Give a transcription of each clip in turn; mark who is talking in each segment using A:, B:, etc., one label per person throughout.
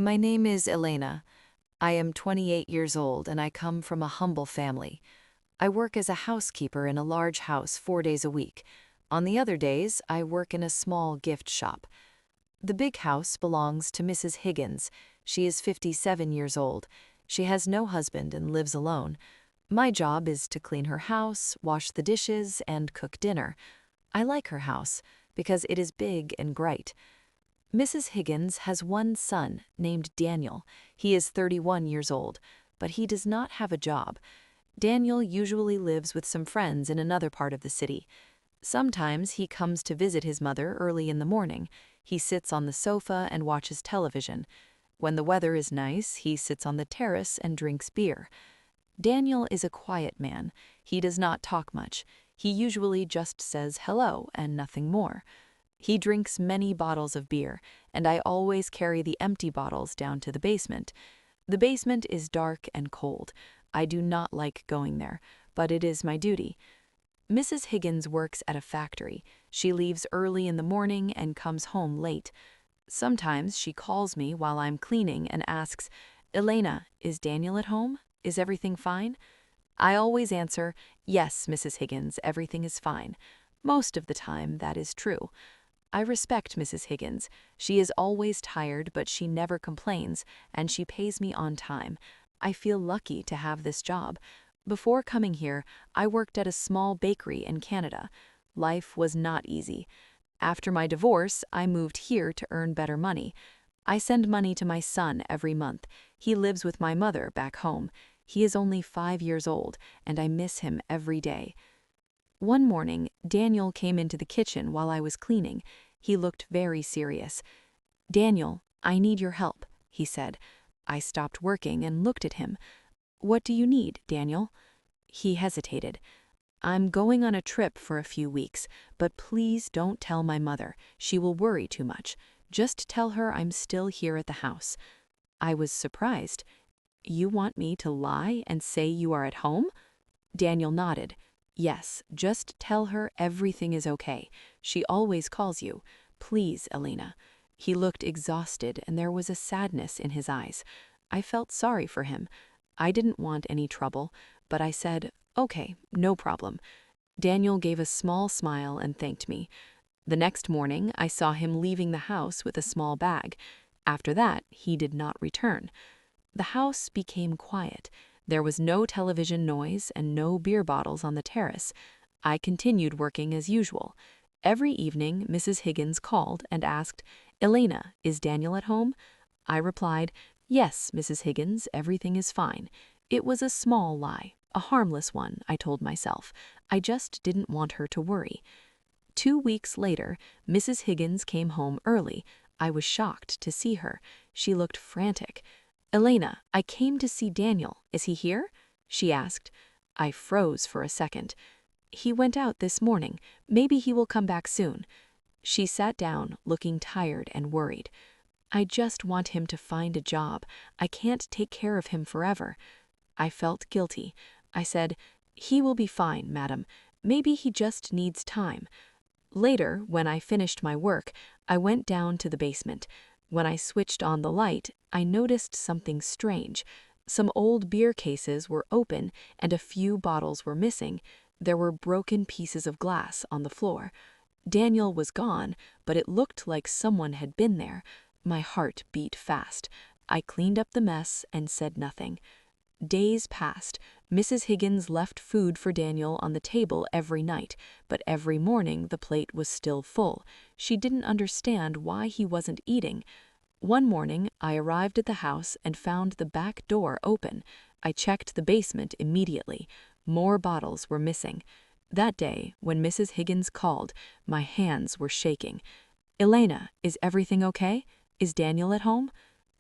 A: My name is Elena. I am 28 years old and I come from a humble family. I work as a housekeeper in a large house 4 days a week. On the other days, I work in a small gift shop. The big house belongs to Mrs. Higgins. She is 57 years old. She has no husband and lives alone. My job is to clean her house, wash the dishes, and cook dinner. I like her house because it is big and bright. Mrs. Higgins has one son named Daniel. He is 31 years old, but he does not have a job. Daniel usually lives with some friends in another part of the city. Sometimes he comes to visit his mother early in the morning. He sits on the sofa and watches television. When the weather is nice, he sits on the terrace and drinks beer. Daniel is a quiet man. He does not talk much. He usually just says hello and nothing more. He drinks many bottles of beer, and I always carry the empty bottles down to the basement. The basement is dark and cold. I do not like going there, but it is my duty. Mrs. Higgins works at a factory. She leaves early in the morning and comes home late. Sometimes she calls me while I'm cleaning and asks, "Elena, is Daniel at home? Is everything fine?" I always answer, "Yes, Mrs. Higgins, everything is fine." Most of the time, that is true. I respect Mrs. Higgins. She is always tired, but she never complains, and she pays me on time. I feel lucky to have this job. Before coming here, I worked at a small bakery in Canada. Life was not easy. After my divorce, I moved here to earn better money. I send money to my son every month. He lives with my mother back home. He is only 5 years old, and I miss him every day. One morning, Daniel came into the kitchen while I was cleaning. He looked very serious. "Daniel, I need your help," he said. I stopped working and looked at him. "What do you need, Daniel?" He hesitated. "I'm going on a trip for a few weeks, but please don't tell my mother. She will worry too much. Just tell her I'm still here at the house." I was surprised. "You want me to lie and say you are at home?" Daniel nodded. "Yes, just tell her everything is okay. She always calls you. Please, Elena." He looked exhausted and there was a sadness in his eyes. I felt sorry for him. I didn't want any trouble, but I said, "Okay, no problem." Daniel gave a small smile and thanked me. The next morning, I saw him leaving the house with a small bag. After that, he did not return. The house became quiet. There was no television noise and no beer bottles on the terrace. I continued working as usual. Every evening, Mrs. Higgins called and asked, "Elena, is Daniel at home?" I replied, "Yes, Mrs. Higgins, everything is fine." It was a small lie, a harmless one, I told myself. I just didn't want her to worry. 2 weeks later, Mrs. Higgins came home early. I was shocked to see her. She looked frantic. "Elena, I came to see Daniel. Is he here?" she asked. I froze for a second. "He went out this morning. Maybe he will come back soon." She sat down, looking tired and worried. "I just want him to find a job. I can't take care of him forever." I felt guilty. I said, "He will be fine, madam. Maybe he just needs time." Later, when I finished my work, I went down to the basement. When I switched on the light, I noticed something strange. Some old beer cases were open and a few bottles were missing. There were broken pieces of glass on the floor. Daniel was gone, but it looked like someone had been there. My heart beat fast. I cleaned up the mess and said nothing. Days passed. Mrs. Higgins left food for Daniel on the table every night, but every morning the plate was still full. She didn't understand why he wasn't eating. One morning, I arrived at the house and found the back door open. I checked the basement immediately. More bottles were missing. That day, when Mrs. Higgins called, my hands were shaking. "Elena, is everything okay? Is Daniel at home?"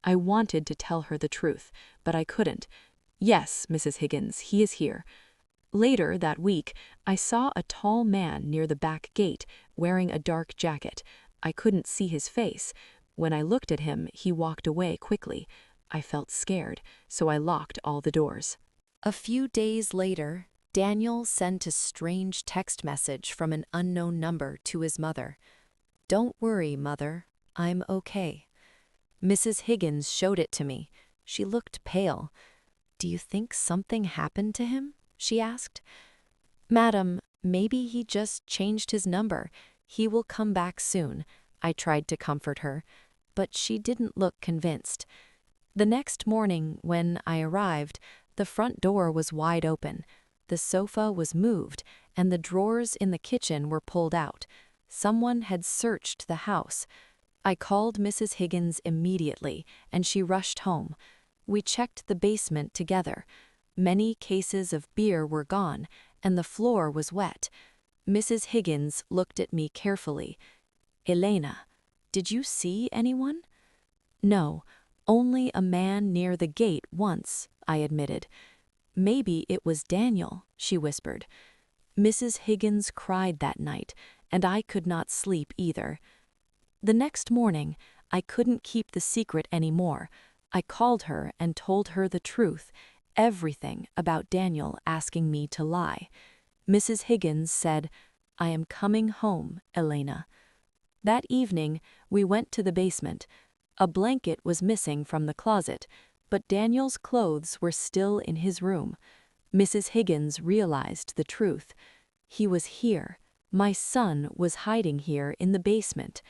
A: I wanted to tell her the truth, but I couldn't. "Yes, Mrs. Higgins, he is here." Later that week, I saw a tall man near the back gate, wearing a dark jacket. I couldn't see his face. When I looked at him, he walked away quickly. I felt scared, so I locked all the doors. A few days later, Daniel sent a strange text message from an unknown number to his mother. "Don't worry, Mother. I'm okay." Mrs. Higgins showed it to me. She looked pale. "Do you think something happened to him?" she asked. "Madam, maybe he just changed his number. He will come back soon," I tried to comfort her, but she didn't look convinced. The next morning, when I arrived, the front door was wide open. The sofa was moved, and the drawers in the kitchen were pulled out. Someone had searched the house. I called Mrs. Higgins immediately, and she rushed home. We checked the basement together. Many cases of beer were gone, and the floor was wet. Mrs. Higgins looked at me carefully. "Elena, did you see anyone?" "No, only a man near the gate once," I admitted. "Maybe it was Daniel," she whispered. Mrs. Higgins cried that night, and I could not sleep either. The next morning, I couldn't keep the secret anymore. I called her and told her the truth, everything about Daniel asking me to lie. Mrs. Higgins said, "I am coming home, Elena." That evening, we went to the basement. A blanket was missing from the closet, but Daniel's clothes were still in his room. Mrs. Higgins realized the truth. He was here. My son was hiding here in the basement.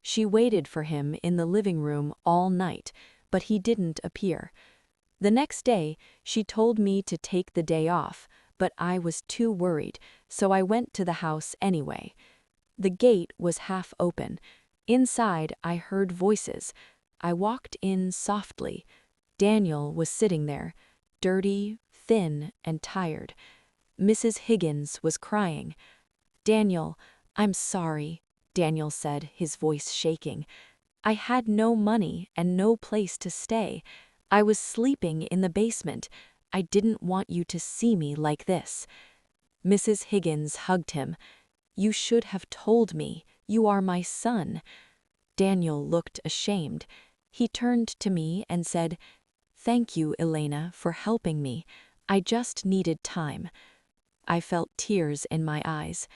A: She waited for him in the living room all night, but he didn't appear. The next day, she told me to take the day off, but I was too worried, so I went to the house anyway. The gate was half open. Inside, I heard voices. I walked in softly. Daniel was sitting there, dirty, thin, and tired. Mrs. Higgins was crying. "Daniel, I'm sorry," Daniel said, his voice shaking. "I had no money and no place to stay. I was sleeping in the basement. I didn't want you to see me like this." Mrs. Higgins hugged him. "You should have told me. You are my son." Daniel looked ashamed. He turned to me and said, "Thank you, Elena, for helping me. I just needed time." I felt tears in my eyes.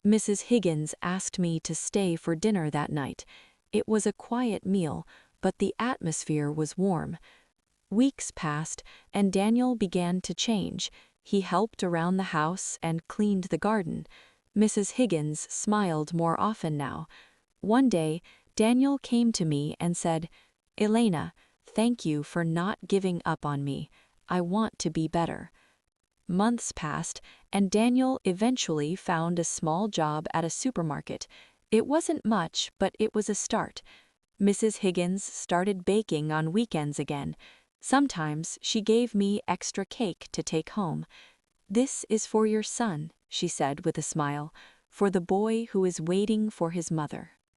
A: Mrs. Higgins asked me to stay for dinner that night. It was a quiet meal, but the atmosphere was warm. Weeks passed, and Daniel began to change. He helped around the house and cleaned the garden. Mrs. Higgins smiled more often now. One day, Daniel came to me and said, "Elena, thank you for not giving up on me. I want to be better." Months passed, and Daniel eventually found a small job at a supermarket. It wasn't much, but it was a start. Mrs. Higgins started baking on weekends again. Sometimes she gave me extra cake to take home. "This is for your son," she said with a smile, "for the boy who is waiting for his mother."